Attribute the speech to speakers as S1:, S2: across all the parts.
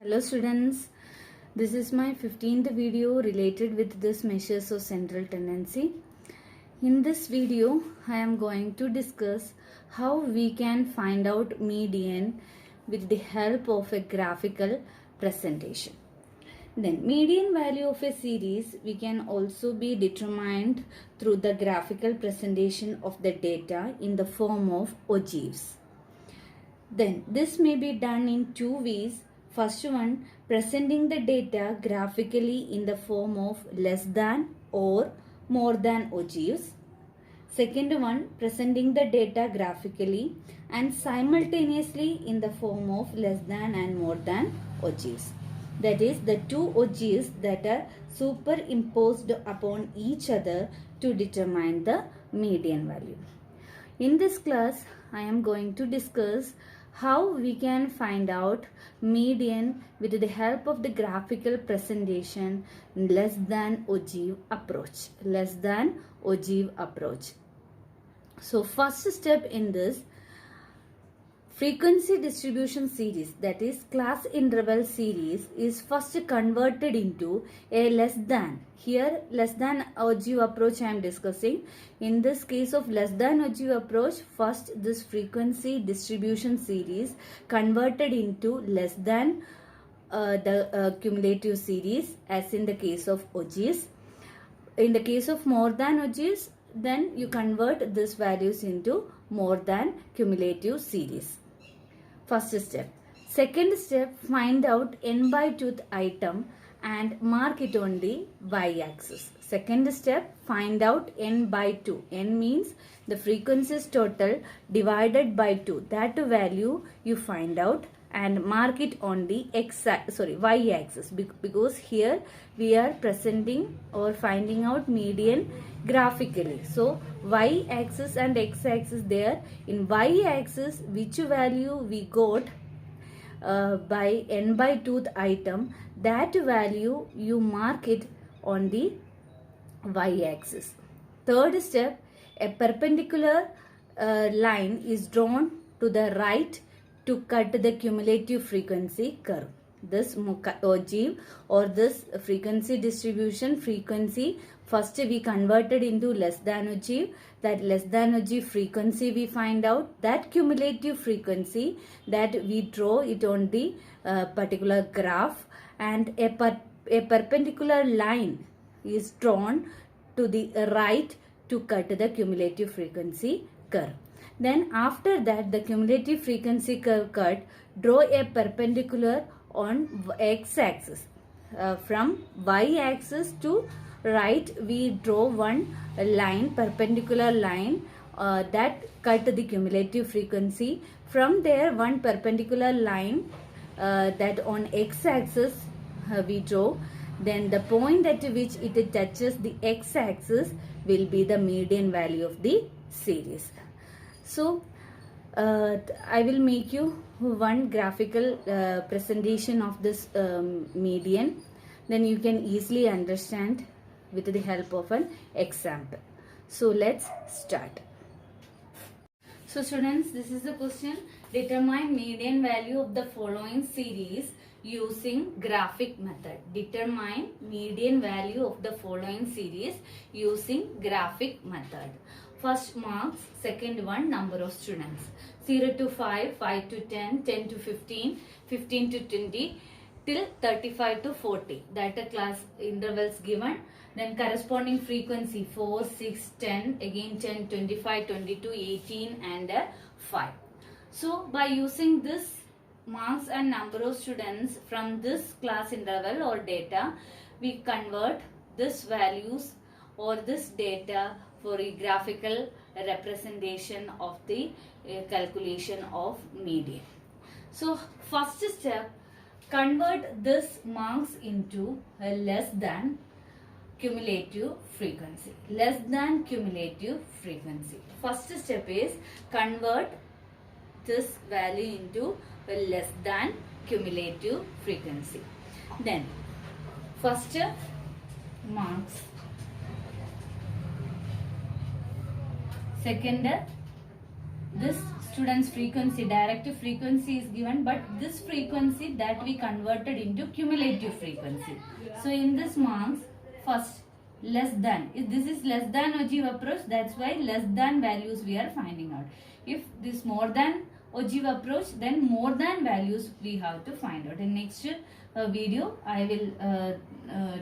S1: Hello students, this is my 15th video related with this measures of central tendency. In this video, I am going to discuss how we can find out median with the help of a graphical presentation. Then median value of a series we can also be determined through the graphical presentation of the data in the form of ogives. Then this may be done in two ways. First one, presenting the data graphically in the form of less than or more than ogives. Second one, presenting the data graphically and simultaneously in the form of less than and more than ogives. That is, the two ogives that are superimposed upon each other to determine the median value. In this class, I am going to discuss how we can find out median with the help of the graphical presentation less than ogive approach. So first step in this frequency distribution series, that is class interval series, is first converted into a less than. Here less than ogive approach I am discussing. In this case of less than ogive approach, first this frequency distribution series converted into less than the cumulative series as in the case of ogives. In the case of more than ogives, then you convert these values into more than cumulative series. First step. Second step, find out n by 2th item and mark it on the y-axis. Second step, find out n by 2. N means the frequencies total divided by 2. That value you find out and mark it on the y-axis, because here we are presenting or finding out median graphically. So y-axis and x-axis there. In y-axis, which value we got by n by 2th item, that value you mark it on the y-axis. Third step, a perpendicular line is drawn to the right to cut the cumulative frequency curve. This ogive or this frequency distribution frequency, first we converted into less than ogive. That less than ogive frequency we find out. That cumulative frequency that we draw it on the particular graph, and a perpendicular line is drawn to the right to cut the cumulative frequency curve. Then after that, the cumulative frequency curve cut, draw a perpendicular on x-axis. From y-axis to right, we draw one line, perpendicular line that cut the cumulative frequency. From there, one perpendicular line that on x-axis we draw. Then the point at which it touches the x-axis will be the median value of the series. So, I will make you one graphical presentation of this median. Then you can easily understand with the help of an example. So, let's start. So, students, this is the question. Determine median value of the following series using graphic method. Determine median value of the following series using graphic method. First marks, second one number of students. 0 to 5, 5 to 10, 10 to 15, 15 to 20 till 35 to 40. That are class intervals given. Then corresponding frequency 4, 6, 10, again 10, 25, 22, 18 and 5. So by using this marks and number of students from this class interval or data, we convert this values or this data for a graphical representation of the calculation of median. So first step, convert this marks into a less than cumulative frequency. Less than cumulative frequency. First step is convert this value into a less than cumulative frequency. Then first marks, second this student's frequency, directive frequency is given, but this frequency that we converted into cumulative frequency. So in this marks, first less than, if this is less than ogive approach, that's why less than values we are finding out. If this more than ogive approach, then more than values we have to find out. In next video I will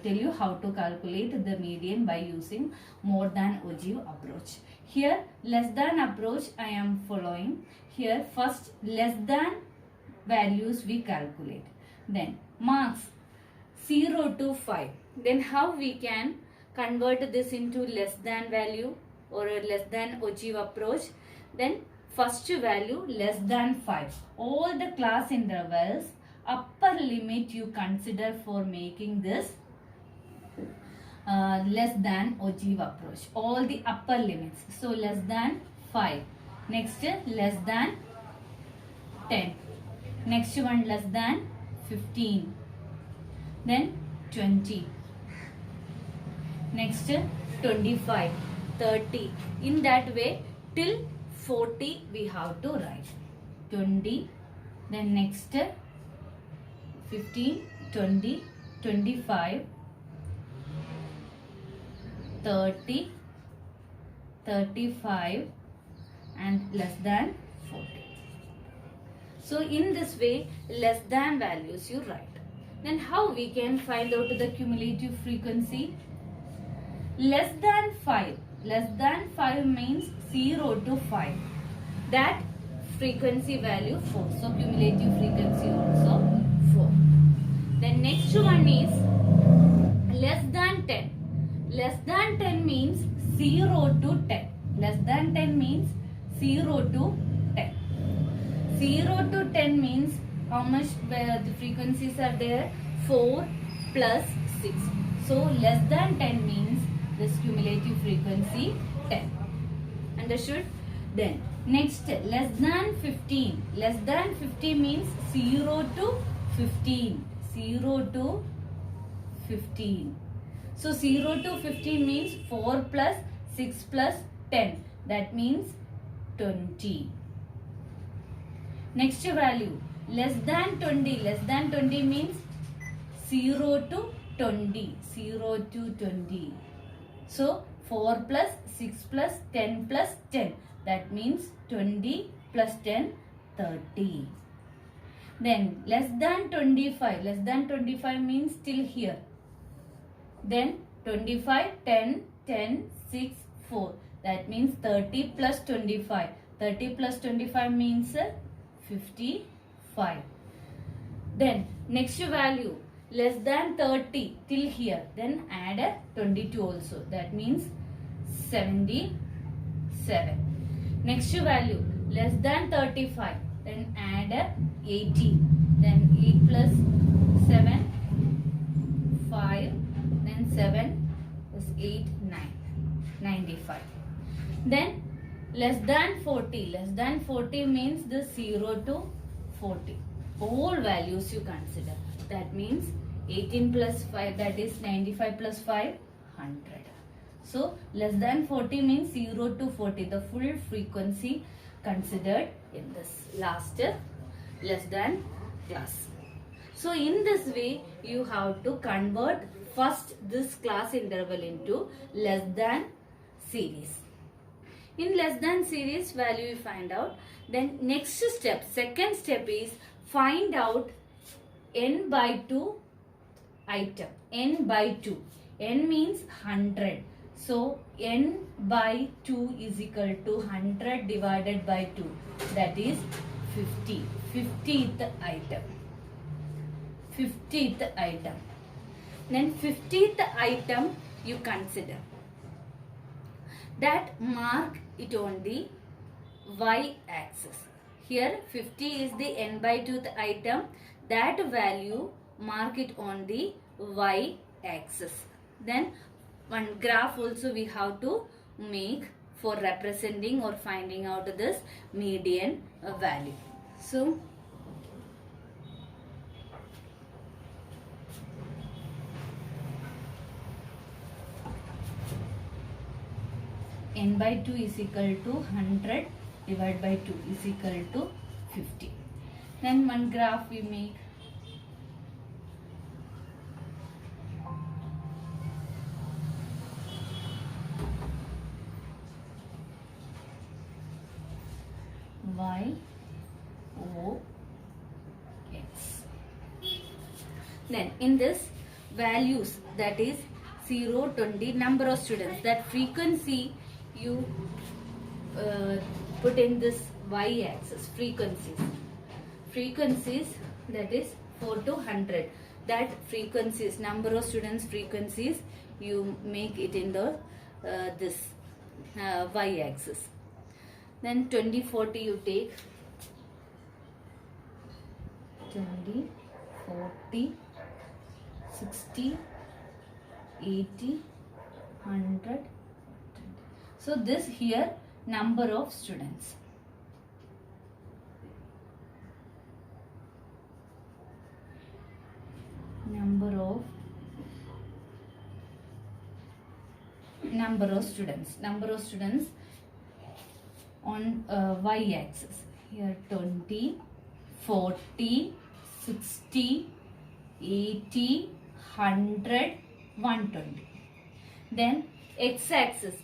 S1: tell you how to calculate the median by using more than ogive approach. Here less than approach I am following. Here first less than values we calculate, then marks 0 to 5. Then how we can convert this into less than value or a less than ogive approach? Then first value less than 5. All the class intervals upper limit you consider for making this less than ogive approach. All the upper limits. So less than 5. Next less than 10. Next one less than 15. Then 20. Next 25, 30. In that way till 40 we have to write. 20. Then next 15, 20, 25, 30, 35 and less than 40. So in this way less than values you write. Then how we can find out the cumulative frequency? Less than 5. Less than 5 means 0 to 5. That frequency value 4. So cumulative frequency also 4. Then next one is less than 10. Less than 10 means 0 to 10. Less than 10 means 0 to 10. 0 to 10 means how much the frequencies are there? 4 plus 6. So less than 10 means this cumulative frequency 10. Understood? Then next less than 15. Less than 50 means 0 to 15. 0 to 15. So 0 to 15 means 4 plus 6 plus 10. That means 20. Next value less than 20. Less than 20 means 0 to 20. 0 to 20. So 4 plus 6 plus 10 plus 10. That means 20 plus 10, 30. Then less than 25. Less than 25 means till here. Then 25, 10, 10, 6, 4. That means 30 plus 25. 30 plus 25 means 55. Then next value less than 30 till here. Then add a 22 also. That means 77. Next value less than 35. Then add a 80. Then 8 plus 7, 5. Then 7 is 8, 9. 95. Then less than 40. Less than 40 means the 0 to 40. All values you consider. That means 18 plus 5, that is 95 plus 5, 100. So less than 40 means 0 to 40. The full frequency considered in this last less than class. So in this way you have to convert first this class interval into less than series. In less than series value you find out. Then next step, second step is find out n by 2 item. N by 2. N means 100. So n by 2 is equal to 100 divided by 2. That is 50. 50th item. 50th item. Then 50th item you consider. That mark it on the y-axis. Here 50 is the n by 2th item. That value mark it on the y-axis. Then one graph also we have to make for representing or finding out this median value. So n by 2 is equal to 100 divided by 2 is equal to 50. Then one graph we make. Y O X. Then in this values, that is 0, 20, number of students, that frequency you put in this y axis, frequencies, that is 4 to 100, that frequencies, number of students frequencies, you make it in the this y axis. Then 20, 40 you take, 20, 40, 60, 80, 100. So this here number of students. Number of students on y axis. Here 20, 40, 60, 80, 100, 120. Then x axis,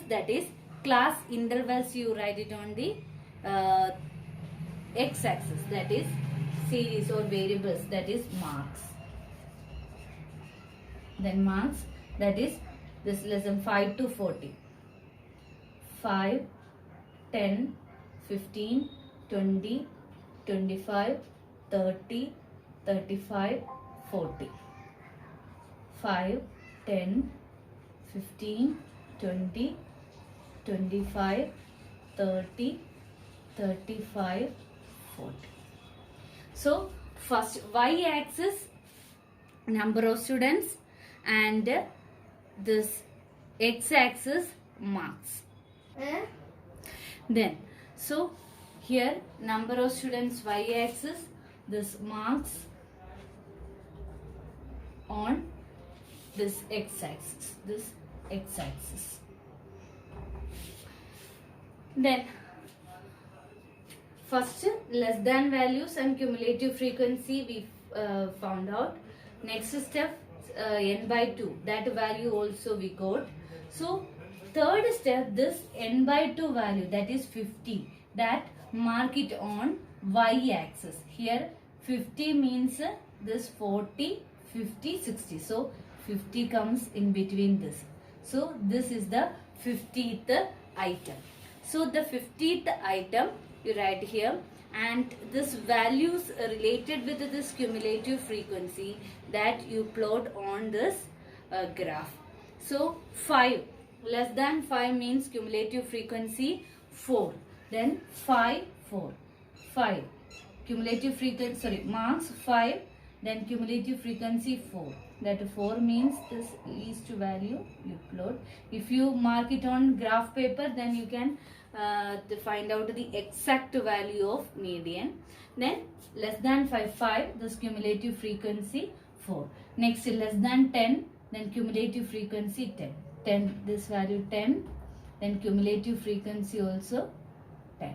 S1: that is class intervals, you write it on the x axis, that is series or variables, that is marks. Then marks, that is this lesson 5 to 40. 5, 10, 15, 20, 25, 30, 35, 40. 5, 10, 15, 20, 25, 30, 35, 40. So first y axis number of students and this x axis marks. Then so here number of students y axis, this marks on this x axis, Then first less than values and cumulative frequency we found out. Next step n by 2, that value also we got. So third step, this n by 2 value, that is 50, that mark it on y axis. Here 50 means this 40, 50, 60. So 50 comes in between this. So this is the 50th item. So the 50th item you write here, and this values related with this cumulative frequency that you plot on this graph. So 5, less than 5 means cumulative frequency 4. Then 5, 4, 5. Cumulative frequency, sorry, marks 5, then cumulative frequency 4. That 4 means this least value you plot. If you mark it on graph paper, then you can to find out the exact value of median. Then less than 5, this cumulative frequency 4. Next less than 10, then cumulative frequency 10, this value 10, then cumulative frequency also 10,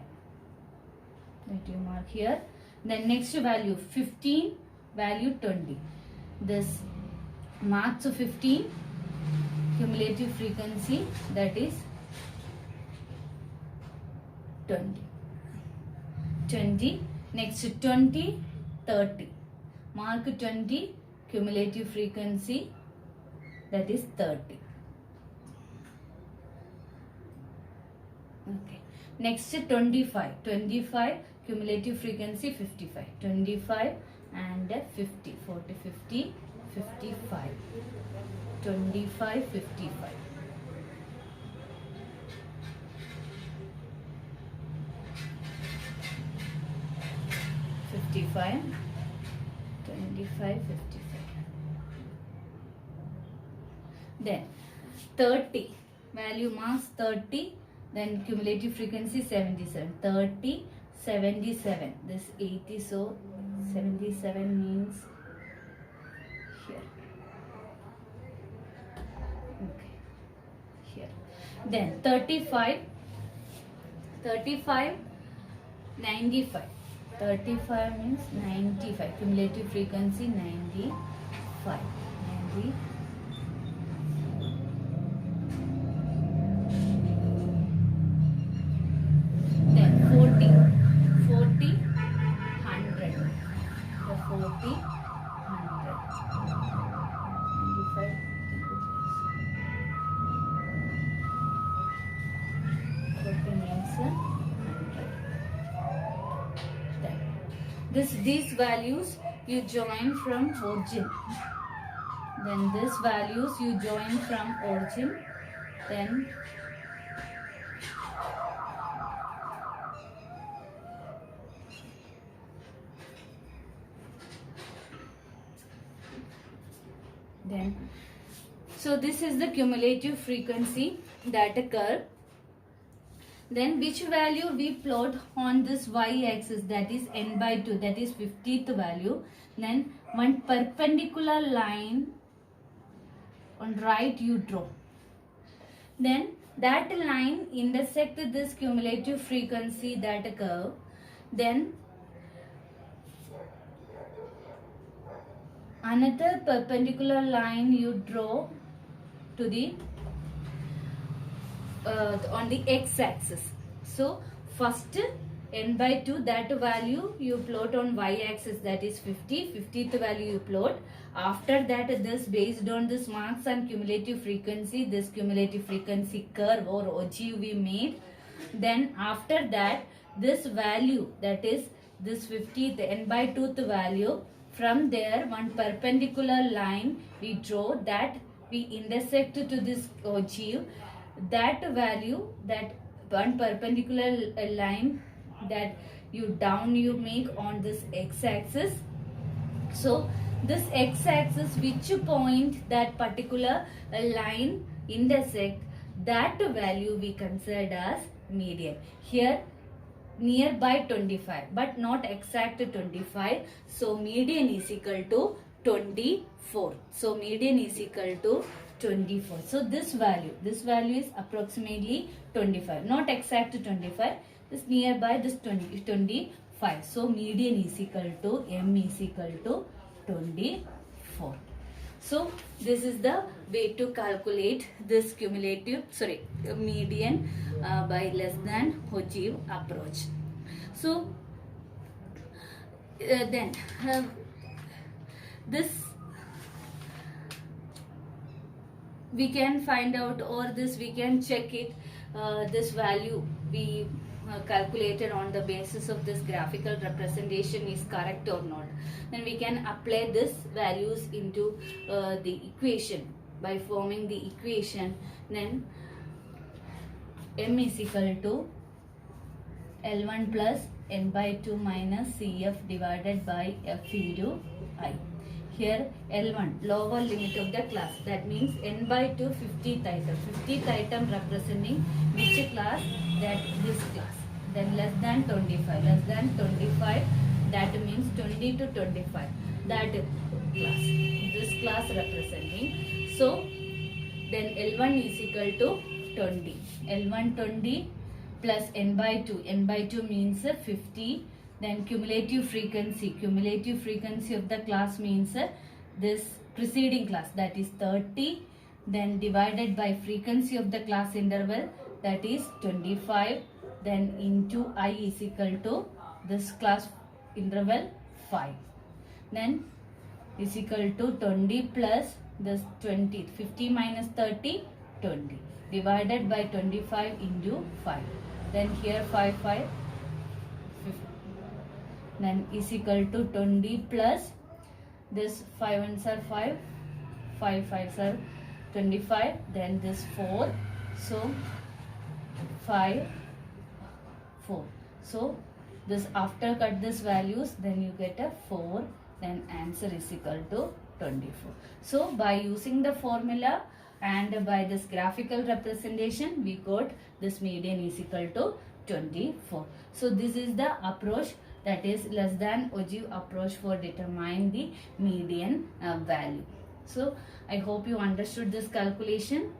S1: that you mark here. Then next value 15, value 20, this marks of 15, cumulative frequency, that is 20. Next 20, 30, mark 20, cumulative frequency, that is 30. Okay. Next 25, cumulative frequency 55. 25 and 50, 40, 50, 55. 25, 55. 55, 25, 55. Then 30, value marks 30, then cumulative frequency 77. 30, 77, this 80, so 77 means here. Okay, here. Then 35, 35, 95. 35 means 95. Cumulative frequency 95. 90. Then 40. 40, 100. The 40, 100. 95. 40 means 100. These values you join from origin. Then these values you join from origin. Then so this is the cumulative frequency that occur. Then which value we plot on this y-axis, that is n by 2, that is 50th value. Then one perpendicular line on right you draw. Then that line intersect this cumulative frequency that occur. Then another perpendicular line you draw to the on the x-axis. So first n by 2, that value you plot on y-axis, that is 50. 50th value you plot. After that, this based on this marks and cumulative frequency, this cumulative frequency curve or ogive we made. Then after that, this value, that is this 50th n by 2th value, from there one perpendicular line we draw, that we intersect to this ogive. That value, that one perpendicular line that you make on this x-axis. So this x-axis, which point that particular line intersect, that value we consider as median. Here nearby 25 but not exact 25. So median is equal to 24. So median is equal to 24. So this value is approximately 25, not exact 25. This nearby this 25. So median is equal to m is equal to 24. So this is the way to calculate this median by less than ogive approach. So then this we can find out, or this we can check it, this value we calculated on the basis of this graphical representation is correct or not. Then we can apply this values into the equation by forming the equation. Then m is equal to L1 plus n by 2 minus Cf divided by f into I. Here L1, lower limit of the class, that means n by 2 50th item. 50th item representing which class? That this class. Then less than 25. Less than 25, that means 20 to 25. That class. This class representing. So then L1 is equal to 20. L1 20 plus n by 2. N by 2 means 50. Then cumulative frequency of the class means this preceding class, that is 30. Then divided by frequency of the class interval, that is 25. Then into I is equal to this class interval 5. Then is equal to 20 plus this 20. 50 minus 30, 20. Divided by 25 into 5. Then here 5, 50. Then is equal to 20 plus this 5 ones are 5, 5 5s are 25, then this 4, so 5, 4. So this after cut this values, then you get a 4, then answer is equal to 24. So by using the formula and by this graphical representation, we got this median is equal to 24. So this is the approach, that is less than ogive approach for determining the median value. So I hope you understood this calculation.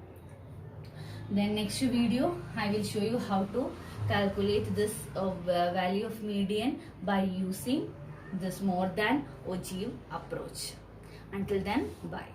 S1: Then next video I will show you how to calculate this value of median by using this more than ogive approach. Until then, bye.